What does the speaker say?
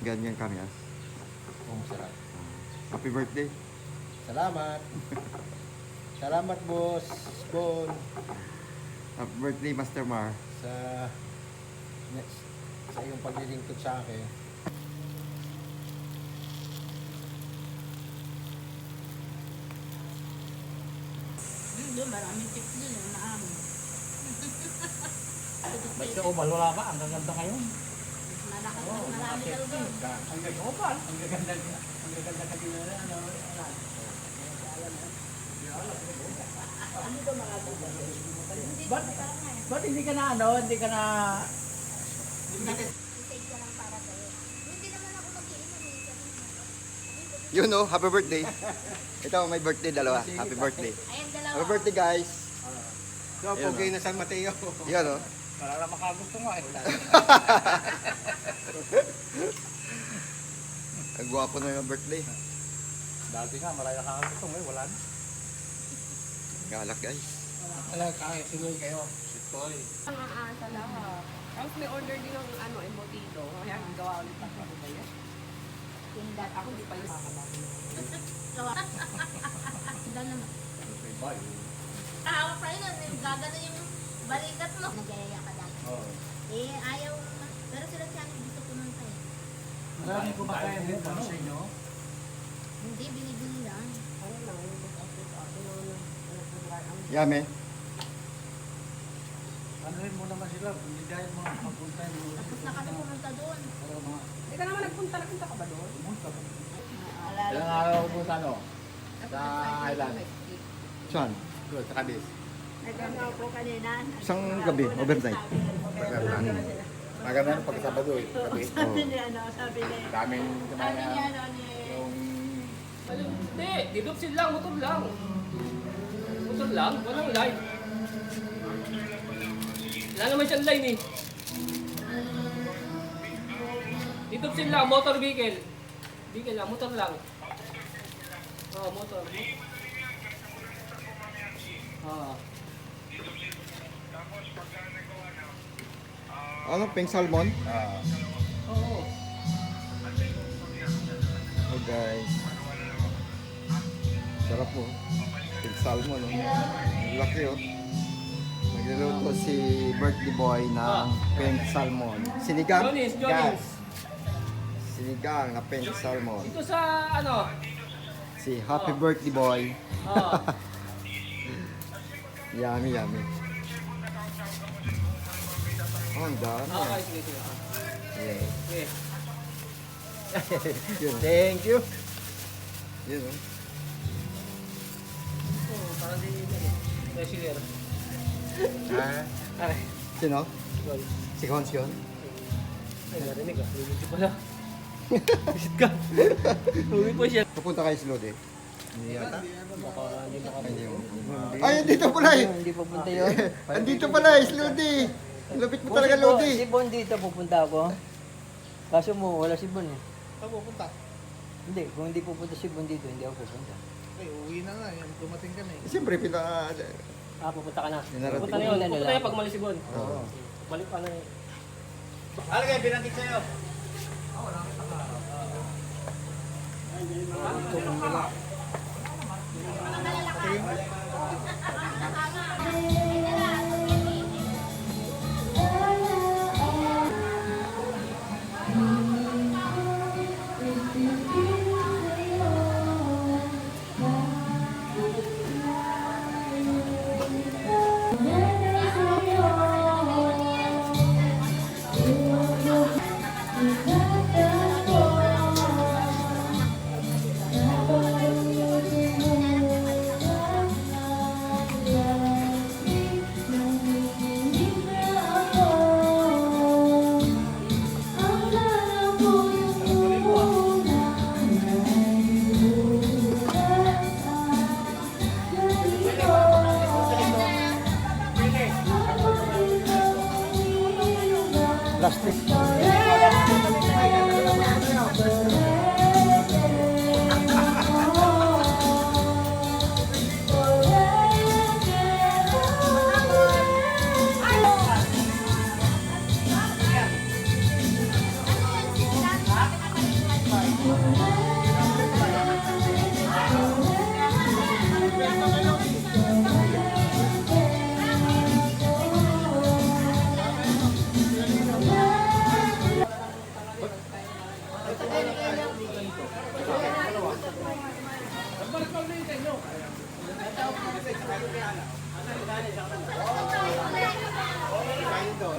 Ganyan kami, ah. Masarap. Happy birthday. Salamat. Salamat, boss. Bon. Happy birthday, Master Mar. Sa iyong paglilingkod sa akin. Doon, maraming tips doon, maamo. Ba't ka umal, wala pa? Ang gaganda kayo. Malaki, marami daw doon. Ang gaganda umal. Ang gaganda ka din na ano. Ano ba mga doon? Ba't hindi ka na ano? Hindi ka na... Message ko lang para sa'yo. Hindi naman ako mag-iinom eh. Yun, oh. Happy birthday. Ito, may birthday dalawa. Happy birthday. Ayan, dalawa. Happy birthday, guys. So, Ayan, pugay na San Mateo. Yan, oh. Wala na makagusto nga eh. Ang gwapo na yung birthday. Dati nga, marami nakakagusto. Ngayon, wala na. Galak, guys. Wala, kahit sinuloy kayo. Sitoy. Ang aasa lahat. Tapos may order din ng ano, embutido. Kaya gawa ulit ako ba yan? Tindat Ako di pa yung Gawa. Sila naman. Tawa pa yun. Gagano yung balikat mo. Nagyayaya ka dati. Eh, ayaw. Pero sila siya gusto pumunta eh. Maraming kumakain din ano sa inyo. Hindi, binibili lang. ano lang, yung Yame. Ano rin mo naman sila, hindi dahil mga papunta mo. Tapos na kami pumunta doon. Pero mga Hindi ka naman nagpunta ka ba doon? pumunta. Alala. Ilang araw ko punta no? Sa island. Saan? Doon, sa Cadiz. Nagano ako kanina. Isang gabi, overnight. Maganda na pagkasabado eh. Gabi. Sabi niya, sabi niya. Daming Sabi kumaya. niya, ni... Yung Hindi, dito lang, motor lang. Motor lang, walang line. Wala naman siyang line eh. Dito lang, motor vehicle. Vehicle lang, motor lang. Oo, motor. Oo. Ano, pink salmon? Oo. Oh, guys. Sarap po. Pink salmon, oh. Ang laki, oh. Nagluluto si birthday boy ng pink salmon. Sinigang? Johnny's, Guys. Johnny's. Sinigang na pink salmon. Dito sa ano? Si happy birthday boy. Oo. Yummy, yummy. Oh, ang dami. Okay, sige, sige. Yeah. Okay. Yun, oh. Thank you. Yun, oh. Oo, parang di wrestler. Ah, Sino? Yun. Si Konsion? Ay, narinig ah. Hindi pala. Visit ka. Uwi po siya. Pupunta kayo sa Lodi. hindi yata. Baka hindi Ay, makapag- Ay, andito pala eh. Hindi pupunta yun. Andito pala eh, si Lodi. Lupit mo talaga, Si Bon- Lodi. Si Bon dito pupunta ako. Kaso mo, wala si Bon eh. Saan pupunta? Hindi, kung hindi pupunta si Bon dito, hindi ako pupunta. Ay, uwi na nga. Yan, dumating ka na eh. Siyempre, pupunta ka na. Dinarating. Pupunta na yun. Pupunta na Pupunta lang. na pag Malisibon. Oo. Balik pa na yun. Ano kayo, binantik sa'yo? Plastic. Kain doon.